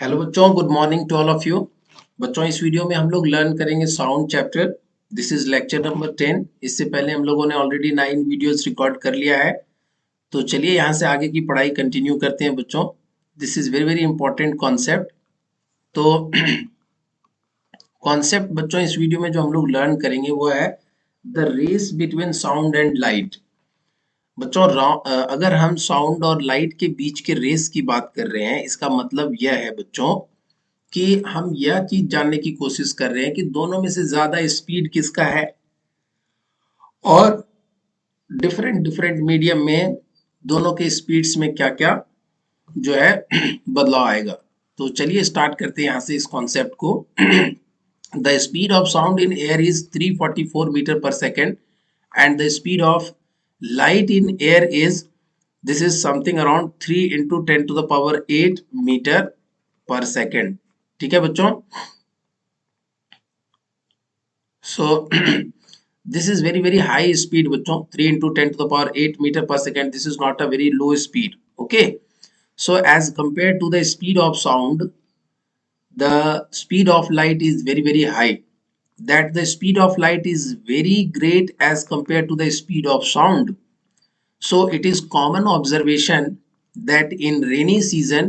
Hello बच्चों, good morning to all of you. बच्चों, इस वीडियो में हम लोग लर्न करेंगे sound chapter. This is lecture number 10। इससे पहले हम लोगों ने ऑलरेडी 9 वीडियोस रिकॉर्ड कर लिया है। तो चलिए यहाँ से आगे की पढ़ाई कंटिन्यू करते हैं बच्चों। This is very very important concept. तो कॉन्सेप्ट बच्चों इस वीडियो में जो हम लोग लर्न करेंगे वो है the race between sound and light. बच्चों अगर हम साउंड और लाइट के बीच के रेस की बात कर रहे हैं, इसका मतलब यह है बच्चों कि हम यह चीज जानने की कोशिश कर रहे हैं कि दोनों में से ज्यादा स्पीड किसका है और डिफरेंट डिफरेंट मीडियम में दोनों के स्पीड्स में क्या क्या जो है बदलाव आएगा। तो चलिए स्टार्ट करते हैं यहाँ से इस कॉन्सेप्ट को। The speed of sound in air is 344 metre per second and the speed of light in air is this is something around 3 into 10 to the power 8 meter per second. ठीक है बच्चों। So this is very very high speed बच्चों, 3 into 10 to the power 8 meter per second. This is not a very low speed. Okay, so as compared to the speed of sound, the speed of light is very very high. That the speed of light is very great as compared to the speed of sound. So it is common observation that in rainy season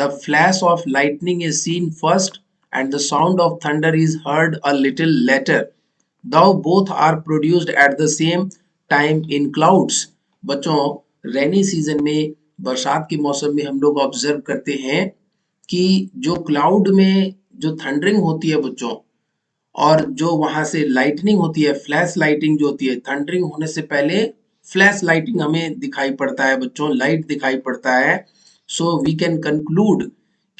the flash of lightning is seen first and the sound of thunder is heard a little later, though both are produced at the same time in clouds. बच्चों, rainy season में बरसात के मौसम में हम लोग observe करते हैं कि जो क्लाउड में जो थंडरिंग होती है बच्चों, और जो वहां से लाइटनिंग होती है, फ्लैश लाइटिंग जो होती है, थंडरिंग होने से पहले फ्लैश लाइटिंग हमें दिखाई पड़ता है बच्चों, लाइट दिखाई पड़ता है। सो वी कैन कंक्लूड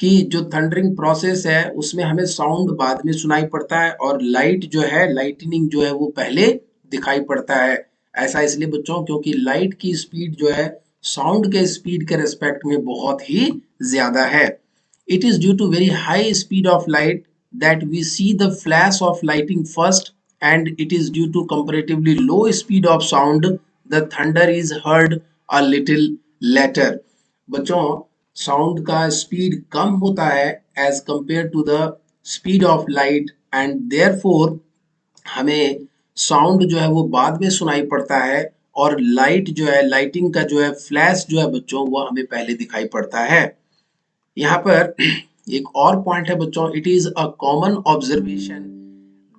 कि जो थंडरिंग प्रोसेस है उसमें हमें साउंड बाद में सुनाई पड़ता है और लाइट जो है, लाइटनिंग जो है वो पहले दिखाई पड़ता है। ऐसा इसलिए बच्चों क्योंकि लाइट की स्पीड जो है साउंड के स्पीड के रेस्पेक्ट में बहुत ही ज्यादा है। It is due to very high speed of light that we see the flash of lighting first, and it is due to comparatively low speed of sound the thunder is heard a little later. बच्चों, sound का speed कम होता है as compared to the speed of light and therefore हमें sound जो है वो बाद में सुनाई पड़ता है और लाइट जो है, लाइटिंग का जो है फ्लैश जो है बच्चों वो हमें पहले दिखाई पड़ता है। यहाँ पर एक और पॉइंट है बच्चों, it is a common observation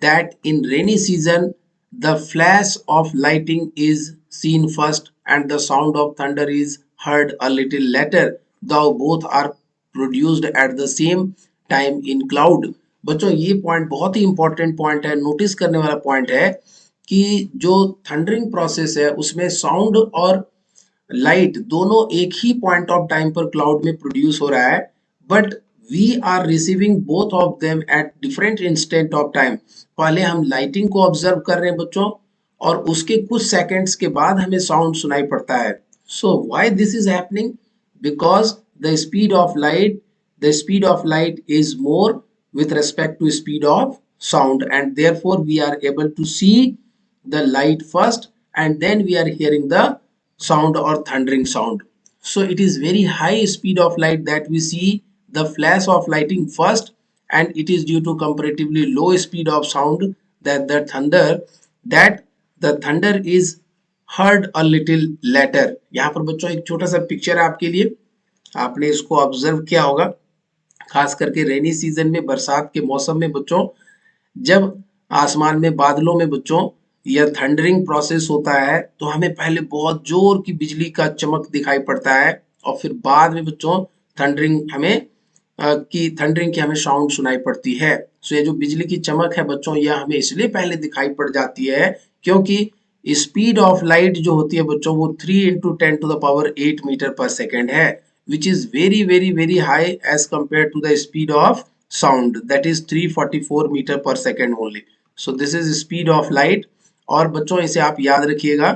that in rainy season the flash of lighting is seen first and the sound of thunder is heard a little later, though both are produced at the same time in cloud. बच्चों, ये point बहुत ही important point है, notice करने वाला point है कि जो thundering process है उसमें साउंड और लाइट दोनों एक ही पॉइंट ऑफ टाइम पर क्लाउड में प्रोड्यूस हो रहा है, but we are receiving both of them at different instant of time. पहले हम लाइटिंग को ऑब्जर्व कर रहे हैं बच्चों और उसके कुछ सेकंड्स के बाद हमें साउंड सुनाई पड़ता है। So why this is happening? Because the speed of light, the speed of light is more with respect to speed of sound, and therefore we are able to see the light first and then we are hearing the sound or thundering sound. So it is very high speed of light that we see the flash of lighting first, and it is due to comparatively low speed of sound that the thunder is heard a little later. यहाँ पर बच्चों एक छोटा सा picture है आपके लिए, आपने इसको ऑब्जर्व किया होगा। खास करके रेनी सीजन में, बरसात के मौसम में बच्चों, जब आसमान में बादलों में बच्चों यह थंडरिंग प्रोसेस होता है तो हमें पहले बहुत जोर की बिजली का चमक दिखाई पड़ता है और फिर बाद में बच्चों थंडरिंग की हमें साउंड सुनाई पड़ती है। सो ये जो बिजली की चमक है बच्चों, यह हमें इसलिए पहले दिखाई पड़ जाती है क्योंकि स्पीड ऑफ लाइट जो होती है बच्चों वो 3 into 10 to the power 8 meter per second है, which is very very very high as compared to the speed of sound, that is 344 meter per second only. So this is speed of light। और बच्चों इसे आप याद रखिएगा,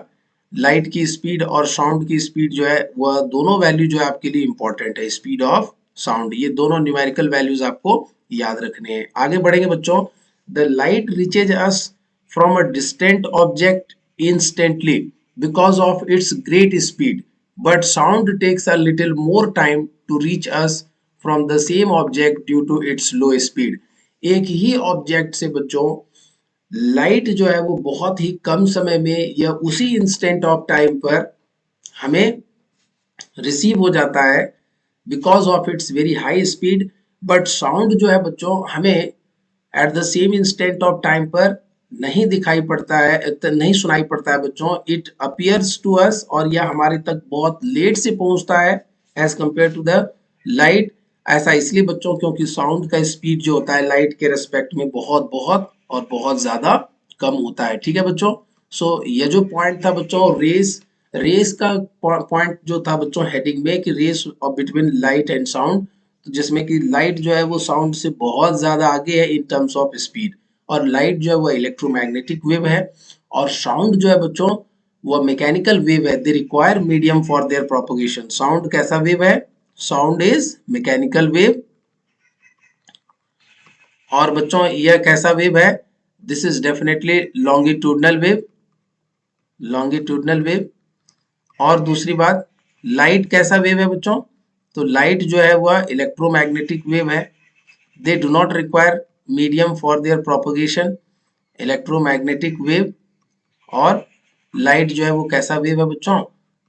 light की speed और sound की स्पीड जो है वह दोनों वैल्यू जो है आपके लिए इंपॉर्टेंट है, स्पीड ऑफ साउंड, ये दोनों न्यूमेरिकल वैल्यूज आपको याद रखने हैं। आगे बढ़ेंगे बच्चों। The light reaches us from a distant object instantly because of its great speed, but sound takes a little more time to reach us from the same object due to its low speed. एक ही object से बच्चों light जो है वो बहुत ही कम समय में या उसी इंस्टेंट ऑफ टाइम पर हमें रिसीव हो जाता है because of its very high speed. But sound जो है बच्चों हमें at the same instant of time पर नहीं दिखाई पड़ता है, नहीं सुनाई पड़ता है बच्चों। इट अपियर्स टू अस, और यह हमारे तक बहुत लेट से पहुंचता है as compared to the light. ऐसा इसलिए बच्चों क्योंकि साउंड का स्पीड जो होता है लाइट के रेस्पेक्ट में बहुत बहुत और बहुत ज्यादा कम होता है। ठीक है बच्चों। सो ये जो पॉइंट था बच्चों रेस, रेस का पॉइंट जो था बच्चों हेडिंग में कि race between light and sound, जिसमें कि लाइट जो है वो साउंड से बहुत ज्यादा आगे है इन टर्म्स ऑफ स्पीड, और लाइट जो है वो इलेक्ट्रोमैग्नेटिक वेव है, और साउंड जो है बच्चों वो मैकेनिकल वेव है। They require medium for their propagation. Sound कैसा वेव है? Sound is mechanical wave. और बच्चों यह कैसा वेव है? This is definitely longitudinal wave, longitudinal wave. और दूसरी बात, लाइट कैसा वेव है बच्चों? तो लाइट जो है वह इलेक्ट्रोमैग्नेटिक वेव है। They do not require medium for their propagation, electromagnetic wave. और लाइट जो है वो कैसा वेव है बच्चों?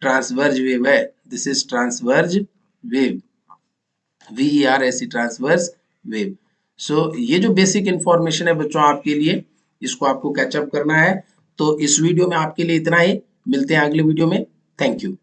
ट्रांसवर्ज वेव है। This is transverse wave, VER transverse wave. So ये जो बेसिक इंफॉर्मेशन है बच्चों आपके लिए, इसको आपको कैचअप करना है। तो इस वीडियो में आपके लिए इतना ही, मिलते हैं अगले वीडियो में। Thank you.